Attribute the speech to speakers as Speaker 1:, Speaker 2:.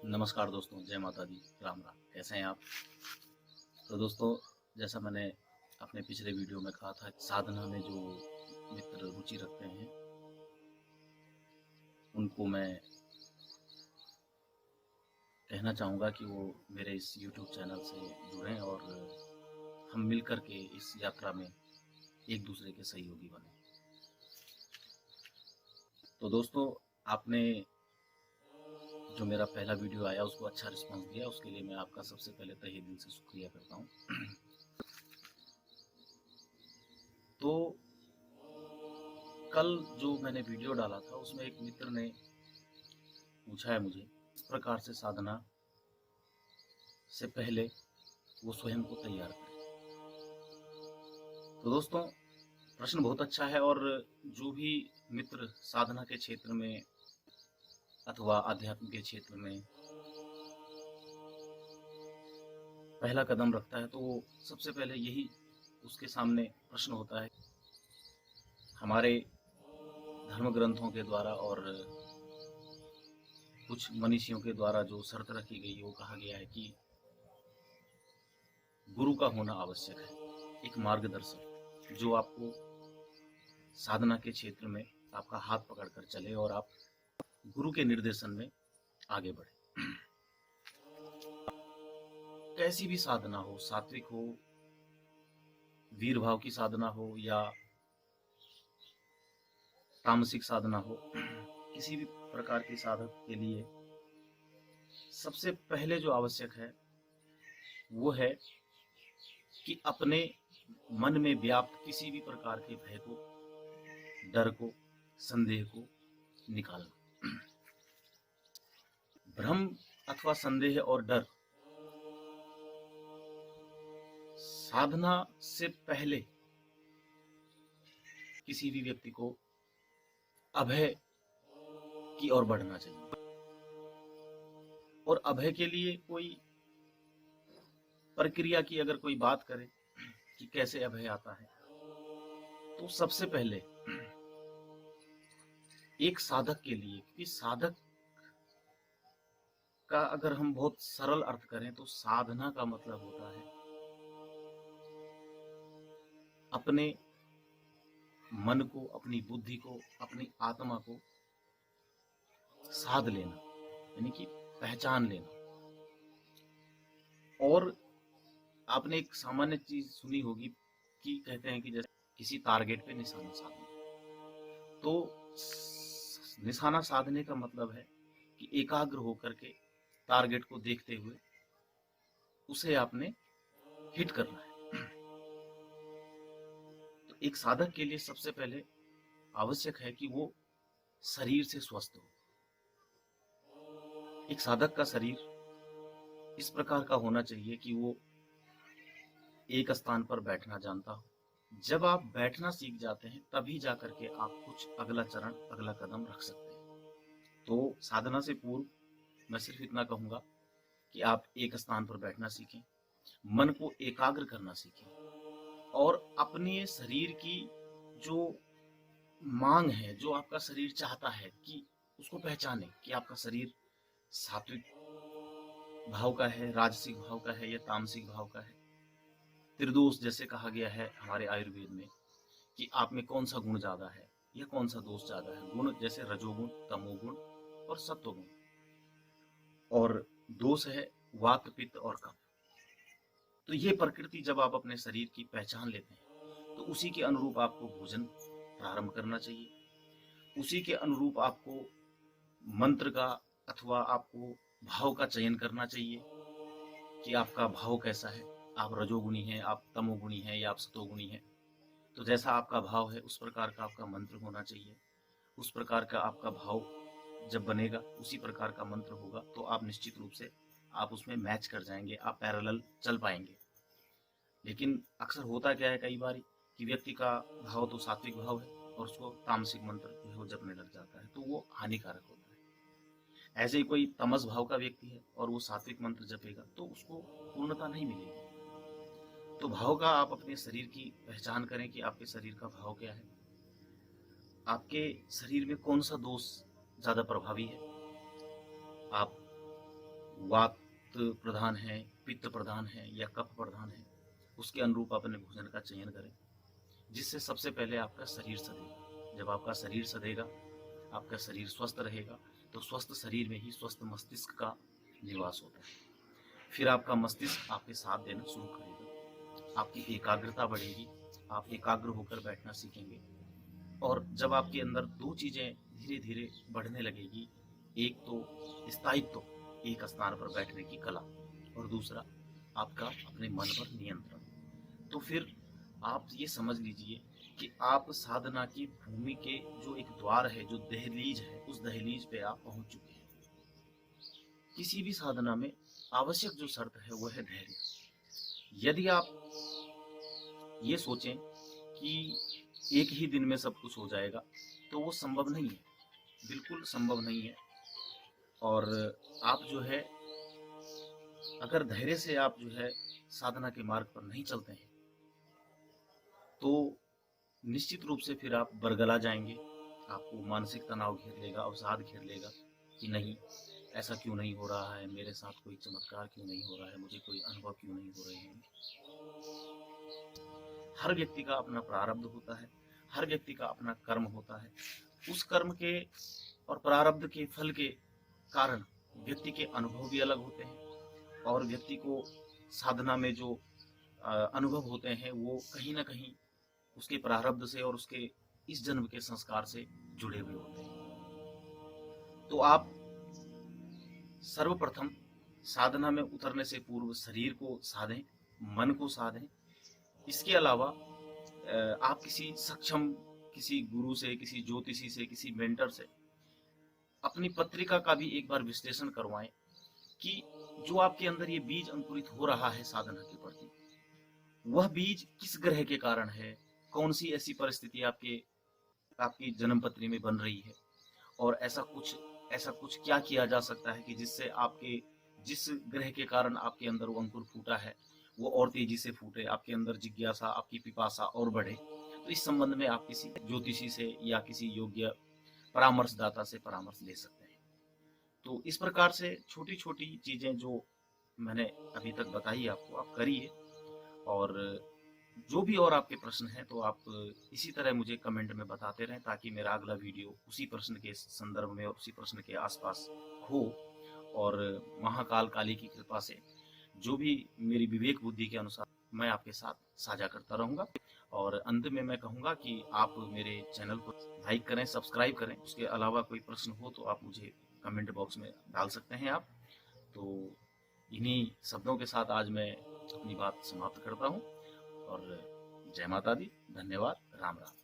Speaker 1: नमस्कार दोस्तों, जय माता दी, राम राम। कैसे हैं आप? तो दोस्तों, जैसा मैंने अपने पिछले वीडियो में कहा था, साधना में जो मित्र रुचि रखते हैं उनको मैं कहना चाहूँगा कि वो मेरे इस यूट्यूब चैनल से जुड़ें और हम मिल कर के इस यात्रा में एक दूसरे के सहयोगी बने। तो दोस्तों, आपने जो मेरा पहला वीडियो आया उसको अच्छा रिस्पांस दिया, उसके लिए मैं आपका सबसे पहले तहे दिल से शुक्रिया करता हूँ। तो कल जो मैंने वीडियो डाला था उसमें एक मित्र ने पूछा है मुझे, इस प्रकार से साधना से पहले वो स्वयं को तैयार करें। तो दोस्तों, प्रश्न बहुत अच्छा है और जो भी मित्र साधना के क्षेत्र में अथवा आध्यात्म के क्षेत्र में पहला कदम रखता है तो सबसे पहले यही उसके सामने प्रश्न होता है। हमारे धर्म ग्रंथों के द्वारा और कुछ मनीषियों के द्वारा जो शर्त रखी गई है वो कहा गया है कि गुरु का होना आवश्यक है, एक मार्गदर्शक जो आपको साधना के क्षेत्र में आपका हाथ पकड़कर चले और आप गुरु के निर्देशन में आगे बढ़े। कैसी भी साधना हो, सात्विक हो, वीर भाव की साधना हो या तामसिक साधना हो, किसी भी प्रकार की साधक के लिए सबसे पहले जो आवश्यक है वो है कि अपने मन में व्याप्त किसी भी प्रकार के भय को, डर को, संदेह को निकालना। भ्रम अथवा संदेह और डर साधना से पहले किसी भी व्यक्ति को अभय की ओर बढ़ना चाहिए। और अभय के लिए कोई प्रक्रिया की अगर कोई बात करे कि कैसे अभय आता है, तो सबसे पहले एक साधक के लिए, क्योंकि साधक का अगर हम बहुत सरल अर्थ करें तो साधना का मतलब होता है अपने मन को, अपनी बुद्धि को, अपनी आत्मा को साध लेना, यानी कि पहचान लेना। और आपने एक सामान्य चीज सुनी होगी कि कहते हैं कि जैसे किसी टारगेट पे निशाना साधना, तो निशाना साधने का मतलब है कि एकाग्र होकर के टारगेट को देखते हुए उसे आपने हिट करना है। तो एक साधक के लिए सबसे पहले आवश्यक है कि वो शरीर से स्वस्थ हो। एक साधक का शरीर इस प्रकार का होना चाहिए कि वो एक स्थान पर बैठना जानता हो। जब आप बैठना सीख जाते हैं तभी जाकर के आप कुछ अगला चरण, अगला कदम रख सकते हैं। तो साधना से पूर्व मैं सिर्फ इतना कहूंगा कि आप एक स्थान पर बैठना सीखें, मन को एकाग्र करना सीखें और अपने शरीर की जो मांग है, जो आपका शरीर चाहता है, कि उसको पहचाने कि आपका शरीर सात्विक भाव का है, राजसिक भाव का है या तामसिक भाव का है। त्रिदोष जैसे कहा गया है हमारे आयुर्वेद में कि आप में कौन सा गुण ज्यादा है या कौन सा दोष ज्यादा है। गुण जैसे रजोगुण, तमोगुण और सत्वगुण, और दोष है वात, पित्त और कफ। तो ये प्रकृति जब आप अपने शरीर की पहचान लेते हैं तो उसी के अनुरूप आपको भोजन प्रारंभ करना चाहिए। उसी के अनुरूप आपको मंत्र का अथवा आपको भाव का चयन करना चाहिए कि आपका भाव कैसा है। आप रजोगुणी हैं, आप तमोगुणी हैं या आप सतोगुणी हैं। तो जैसा आपका भाव है उस प्रकार का आपका मंत्र होना चाहिए। उस प्रकार का आपका भाव जब बनेगा, उसी प्रकार का मंत्र होगा, तो आप निश्चित रूप से आप उसमें मैच कर जाएंगे, आप पैरेलल चल पाएंगे। लेकिन अक्सर होता क्या है कई बार कि व्यक्ति का भाव तो सात्विक भाव है और उसको तामसिक मंत्र जो है वो जपने लग जाता है, तो वो हानिकारक होता है। ऐसे ही कोई तमस भाव का व्यक्ति है और वो सात्विक मंत्र जपेगा तो उसको पूर्णता नहीं मिलेगी। तो भाव का आप अपने शरीर की पहचान करें कि आपके शरीर का भाव क्या है, आपके शरीर में कौन सा दोष ज्यादा प्रभावी है। आप वात प्रधान है, पित्त प्रधान है या कफ प्रधान है, उसके अनुरूप अपने भोजन का चयन करें, जिससे सबसे पहले आपका शरीर सधेगा। जब आपका शरीर सधेगा, आपका शरीर स्वस्थ रहेगा, तो स्वस्थ शरीर में ही स्वस्थ मस्तिष्क का निवास होता है। फिर आपका मस्तिष्क आपके साथ देना शुरू करेगा, आपकी एकाग्रता बढ़ेगी, आप एकाग्र होकर बैठना सीखेंगे। और जब आपके अंदर दो चीजें धीरे धीरे बढ़ने लगेगी, एक तो स्थायित्व, एक स्थान पर बैठने की कला, और दूसरा आपका अपने मन पर नियंत्रण, तो फिर आप ये समझ लीजिए कि आप साधना की भूमि के जो एक द्वार है, जो दहलीज है, उस दहलीज पे आप पहुंच चुके हैं। किसी भी साधना में आवश्यक जो शर्त है वह है धैर्य। यदि आप ये सोचें कि एक ही दिन में सब कुछ हो जाएगा, तो वो संभव नहीं है, बिल्कुल संभव नहीं है। और आप जो है, अगर धैर्य से आप जो है साधना के मार्ग पर नहीं चलते हैं, तो निश्चित रूप से फिर आप बरगला जाएंगे, आपको मानसिक तनाव घेर लेगा, अवसाद घेर लेगा कि नहीं, ऐसा क्यों नहीं हो रहा है, मेरे साथ कोई चमत्कार क्यों नहीं हो रहा है, मुझे कोई अनुभव क्यों नहीं हो रहे हैं। हर व्यक्ति का अपना प्रारब्ध होता है, हर व्यक्ति का अपना कर्म होता है। उस कर्म के और प्रारब्ध के फल के कारण व्यक्ति के अनुभव भी अलग होते हैं, और व्यक्ति को साधना में जो अनुभव होते हैं वो कहीं ना कहीं उसके प्रारब्ध से और उसके इस जन्म के संस्कार से जुड़े हुए होते हैं। तो आप सर्वप्रथम साधना में उतरने से पूर्व शरीर को साधें, मन को साधें। इसके अलावा आप किसी सक्षम, किसी गुरु से, किसी ज्योतिषी से, किसी मेंटर से अपनी पत्रिका का भी एक बार विश्लेषण करवाएं कि जो आपके अंदर ये बीज अंकुरित हो रहा है साधना के प्रति, वह बीज किस ग्रह के कारण है, कौन सी ऐसी परिस्थिति आपकी जन्म पत्री में बन रही है, और ऐसा कुछ क्या किया जा सकता है कि जिससे आपके जिस ग्रह के कारण आपके अंदर वो अंकुर फूटा है वो और तेजी से फूटे, आपके अंदर जिज्ञासा, आपकी पिपासा और बढ़े। तो इस संबंध में आप किसी ज्योतिषी से या किसी योग्य परामर्शदाता से परामर्श ले सकते हैं। तो इस प्रकार से छोटी छोटी चीजें जो मैंने अभी तक बताई आपको, आप करिए। और जो भी और आपके प्रश्न हैं तो आप इसी तरह मुझे कमेंट में बताते रहें, ताकि मेरा अगला वीडियो उसी प्रश्न के संदर्भ में और उसी प्रश्न के आसपास हो। और महाकाल काली की कृपा से जो भी मेरी विवेक बुद्धि के अनुसार मैं आपके साथ साझा करता रहूंगा। और अंत में मैं कहूंगा कि आप मेरे चैनल को लाइक करें, सब्सक्राइब करें। उसके अलावा कोई प्रश्न हो तो आप मुझे कमेंट बॉक्स में डाल सकते हैं आप। तो इन्हीं शब्दों के साथ आज मैं अपनी बात समाप्त करता हूँ, और जय माता दी, धन्यवाद, राम राम।